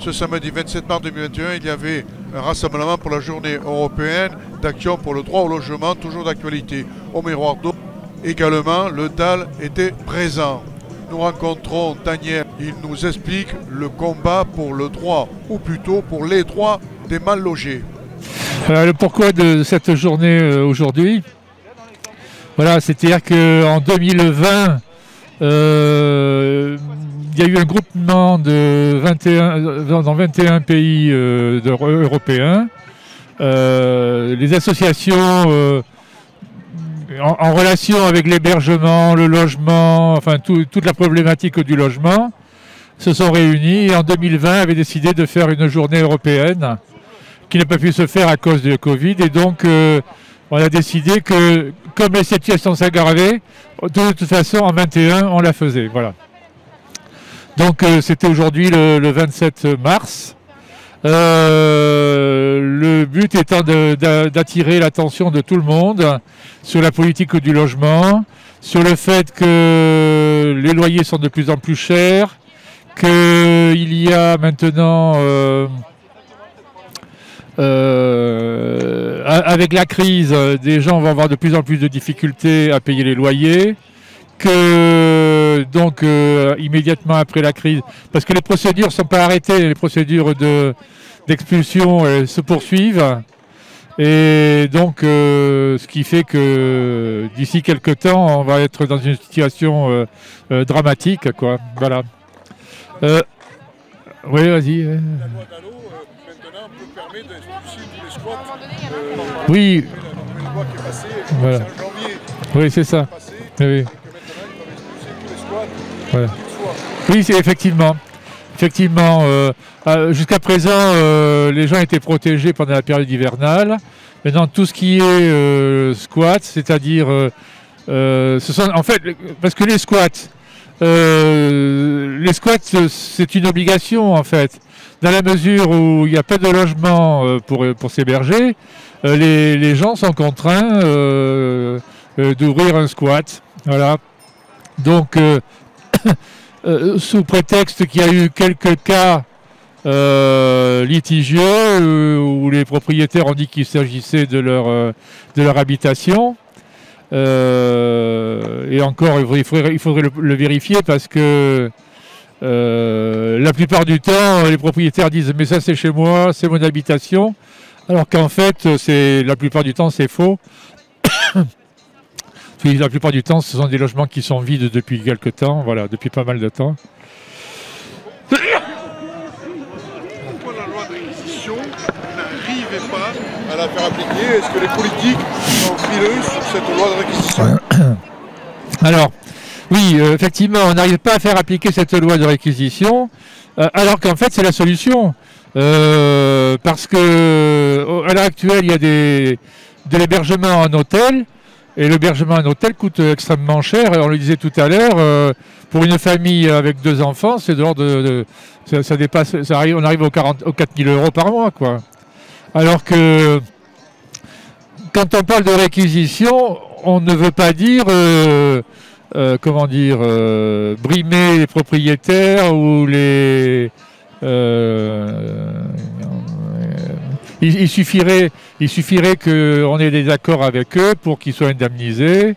ce samedi 27 mars 2021, il y avait un rassemblement pour la journée européenne d'action pour le droit au logement, toujours d'actualité. Au miroir d'eau, également, le DAL était présent. Nous rencontrons Daniel, il nous explique le combat pour le droit, ou plutôt pour les droits des mal logés. Le pourquoi de cette journée aujourd'hui, voilà, c'est-à-dire qu'en 2020, il y a eu un groupement de 21 pays européens. Les associations en relation avec l'hébergement, le logement, enfin toute la problématique du logement, se sont réunies et en 2020 avaient décidé de faire une journée européenne qui n'a pas pu se faire à cause de Covid. Et donc, on a décidé que, comme la situation s'aggravait, de toute façon, en 21, on la faisait. Voilà. Donc, c'était aujourd'hui le 27 mars. Le but étant d'attirer l'attention de tout le monde sur la politique du logement, sur le fait que les loyers sont de plus en plus chers, qu'il y a maintenant, avec la crise, des gens vont avoir de plus en plus de difficultés à payer les loyers, que donc immédiatement après la crise, parce que les procédures ne sont pas arrêtées, les procédures d'expulsion se poursuivent, et donc ce qui fait que d'ici quelques temps, on va être dans une situation dramatique, quoi. Voilà. Oui, vas-y. La loi Dalo, maintenant, permet d'expulser tous les squats. Oui. La loi qui est passée, Voilà. c'est en janvier. Oui, c'est ça. Passé, Oui. que maintenant, ils doivent expulser tous les squats. Voilà. Soit. Oui, c'est effectivement. Jusqu'à présent, les gens étaient protégés pendant la période hivernale. Maintenant, tout ce qui est squat, c'est-à-dire, ce sont en fait, parce que les squats, c'est une obligation en fait, dans la mesure où il n'y a pas de logement pour s'héberger, les gens sont contraints d'ouvrir un squat. Voilà. Donc, sous prétexte qu'il y a eu quelques cas litigieux où les propriétaires ont dit qu'il s'agissait de leur habitation. Et encore, il faudrait le vérifier parce que la plupart du temps, les propriétaires disent « mais ça c'est chez moi, c'est mon habitation », alors qu'en fait, la plupart du temps, c'est faux. La plupart du temps, ce sont des logements qui sont vides depuis quelque temps, voilà, depuis pas mal de temps. Pourquoi la loi de réquisition n'arrivait pas à la faire appliquer? Est-ce que les politiques sont frileux sur cette loi de réquisition? Alors, oui, effectivement, on n'arrive pas à faire appliquer cette loi de réquisition, alors qu'en fait, c'est la solution. Parce que à l'heure actuelle, il y a de l'hébergement en hôtel, et l'hébergement en hôtel coûte extrêmement cher. Et on le disait tout à l'heure, pour une famille avec 2 enfants, c'est de l'ordre ça dépasse, on arrive aux 4 000 € par mois, quoi. Alors que quand on parle de réquisition, on ne veut pas dire brimer les propriétaires ou les il suffirait qu'on ait des accords avec eux pour qu'ils soient indemnisés,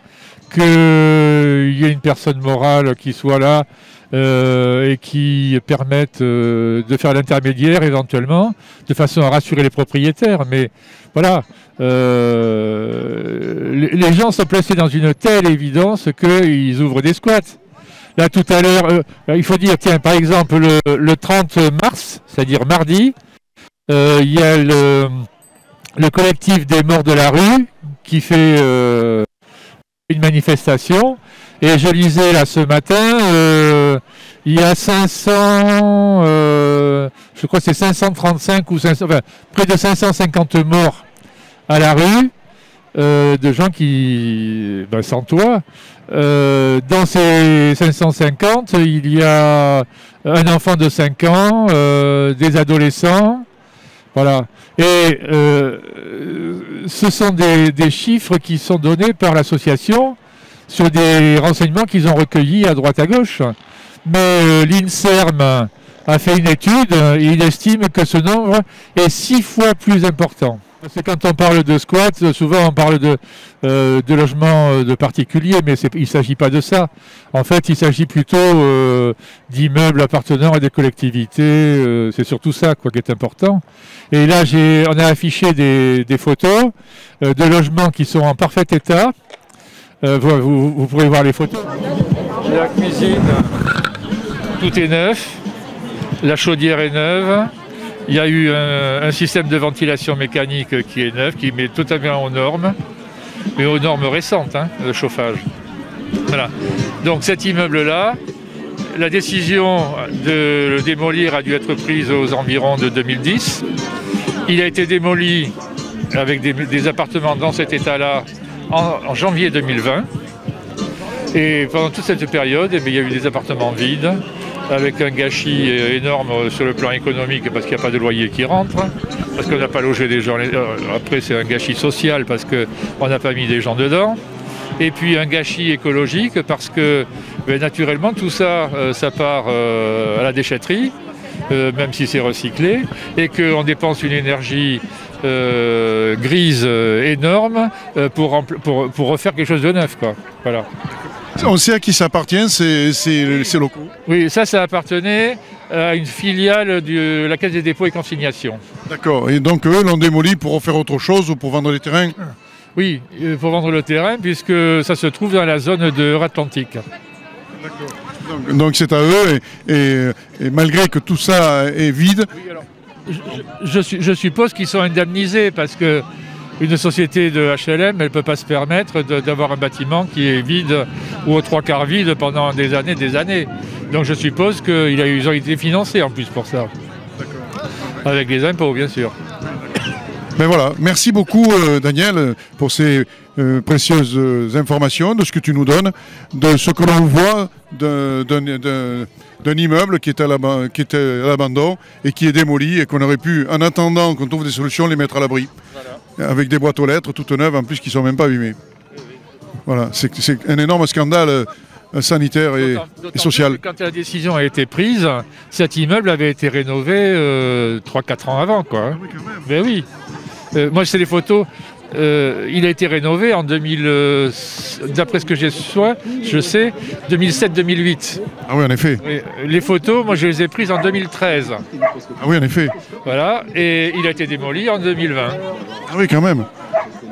qu'il y ait une personne morale qui soit là et qui permette de faire l'intermédiaire éventuellement, de façon à rassurer les propriétaires. Mais voilà, les gens sont placés dans une telle évidence qu'ils ouvrent des squats. Là, tout à l'heure, il faut dire, tiens, par exemple, le 30 mars, c'est-à-dire mardi, il y a le collectif des morts de la rue qui fait une manifestation. Et je lisais là ce matin, il y a 500, je crois que c'est 535 ou 500, enfin, près de 550 morts à la rue, de gens qui, sans toit. Dans ces 550, il y a un enfant de 5 ans, des adolescents, voilà. Et ce sont des chiffres qui sont donnés par l'association sur des renseignements qu'ils ont recueillis à droite à gauche. Mais l'INSERM a fait une étude et il estime que ce nombre est 6 fois plus important. C'est quand on parle de squat, souvent on parle de logements de particuliers, mais il ne s'agit pas de ça. En fait, il s'agit plutôt d'immeubles appartenant à des collectivités. C'est surtout ça quoi, qui est important. Et là, on a affiché des photos de logements qui sont en parfait état. Vous pourrez voir les photos. La cuisine, tout est neuf. La chaudière est neuve. Il y a eu un système de ventilation mécanique qui est neuf, qui met totalement aux normes, mais aux normes récentes, hein, de chauffage. Voilà. Donc cet immeuble-là, la décision de le démolir a dû être prise aux environs de 2010. Il a été démoli avec des appartements dans cet état-là en janvier 2020. Et pendant toute cette période, eh bien, il y a eu des appartements vides, avec un gâchis énorme sur le plan économique parce qu'il n'y a pas de loyer qui rentre, parce qu'on n'a pas logé des gens. Après, c'est un gâchis social parce qu'on n'a pas mis des gens dedans. Et puis un gâchis écologique parce que naturellement tout ça, ça part à la déchetterie, même si c'est recyclé, et qu'on dépense une énergie grise énorme pour refaire quelque chose de neuf, quoi. Voilà. On sait à qui ça appartient, ces locaux? Oui, ça appartenait à une filiale de la Caisse des dépôts et consignations. D'accord, et donc eux l'ont démoli pour refaire autre chose ou pour vendre les terrains? Oui, pour vendre le terrain, puisque ça se trouve dans la zone de Euratlantique. D'accord. Donc c'est à eux, et malgré que tout ça est vide... Oui, alors, je suppose qu'ils sont indemnisés, parce que une société de HLM, elle ne peut pas se permettre d'avoir un bâtiment qui est vide ou aux 3/4 vide pendant des années. Donc je suppose qu'ils ont été financés en plus pour ça. D'accord. Avec les impôts, bien sûr. Ben voilà, merci beaucoup Daniel pour ces précieuses informations, de ce que tu nous donnes, de ce que l'on voit d'un immeuble qui était à l'abandon et qui est démoli et qu'on aurait pu, en attendant qu'on trouve des solutions, les mettre à l'abri. Voilà. Avec des boîtes aux lettres toutes neuves en plus qui ne sont même pas abîmées. Voilà, c'est un énorme scandale sanitaire et social. Quand la décision a été prise, cet immeuble avait été rénové 3-4 ans avant, quoi. Ah oui, quand même. Ben oui. Moi, c'est les photos. Il a été rénové en 2000, d'après ce que je sais, 2007-2008. Ah oui, en effet. Les photos, moi, je les ai prises en 2013. Ah oui, en effet. Voilà, et il a été démoli en 2020. Ah oui, quand même.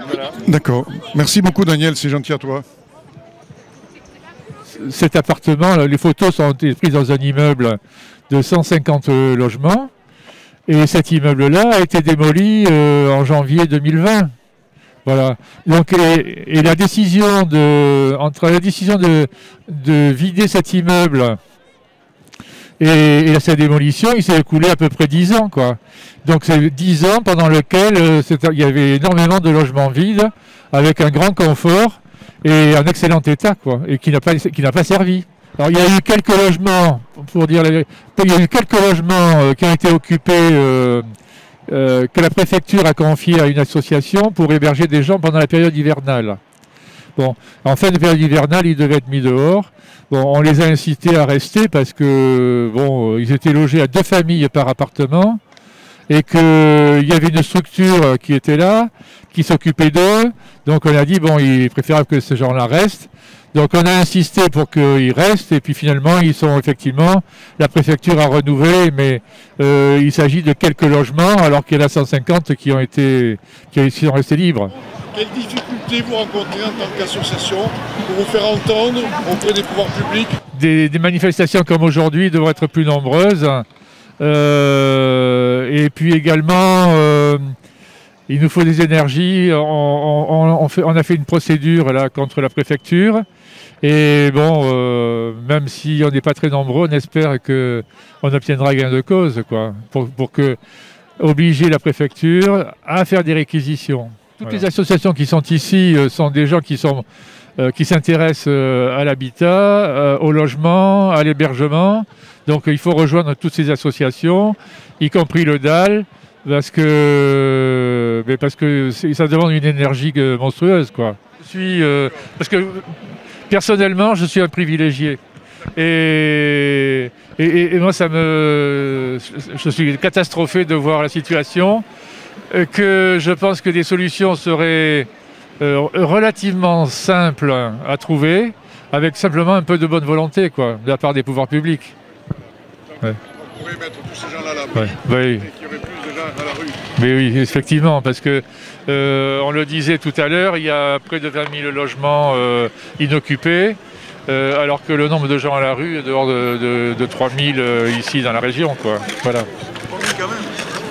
Voilà. D'accord. Merci beaucoup, Daniel, c'est gentil à toi. Cet appartement, les photos sont prises dans un immeuble de 150 logements. Et cet immeuble-là a été démoli en janvier 2020. Voilà. Donc, et la décision entre la décision de vider cet immeuble et sa démolition, il s'est écoulé à peu près 10 ans, quoi. Donc c'est 10 ans pendant lesquels il y avait énormément de logements vides, avec un grand confort et un excellent état, quoi, et qui n'a pas servi. Alors il y a eu quelques logements, pour dire la vérité, il y a eu quelques logements qui ont été occupés, que la préfecture a confiés à une association pour héberger des gens pendant la période hivernale. Bon, en fin de période hivernale, ils devaient être mis dehors. Bon, on les a incités à rester parce que bon, ils étaient logés à 2 familles par appartement et qu'il y avait une structure qui était là, qui s'occupait d'eux. Donc on a dit, bon, il est préférable que ces gens-là restent. Donc on a insisté pour qu'ils restent et puis finalement ils sont effectivement, la préfecture a renouvelé, mais il s'agit de quelques logements alors qu'il y en a 150 qui sont restés libres. Quelles difficultés vous rencontrez en tant qu'association pour vous faire entendre auprès des pouvoirs publics? Des manifestations comme aujourd'hui devraient être plus nombreuses. Et puis également, il nous faut des énergies. On a fait une procédure là, contre la préfecture. Et bon, même si on n'est pas très nombreux, on espère qu'on obtiendra gain de cause, quoi, pour obliger la préfecture à faire des réquisitions. Toutes les associations qui sont ici sont des gens qui s'intéressent à l'habitat, au logement, à l'hébergement. Donc il faut rejoindre toutes ces associations, y compris le DAL, parce que ça demande une énergie monstrueuse, quoi. Parce que personnellement, je suis un privilégié. Et moi, je suis catastrophé de voir la situation, que je pense que des solutions seraient relativement simples à trouver, avec simplement un peu de bonne volonté, quoi, de la part des pouvoirs publics. Ouais. On pourrait mettre tous ces gens-là à l'abri, oui. et qu'il y aurait plus de gens à la rue. Mais oui, effectivement, parce que on le disait tout à l'heure, il y a près de 20 000 logements inoccupés, alors que le nombre de gens à la rue est dehors de 3 000 ici dans la région, quoi. Voilà. Quand même.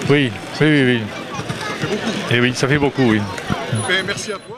Oui. Ça fait beaucoup. Et oui, ça fait beaucoup, oui. Ben, merci à toi.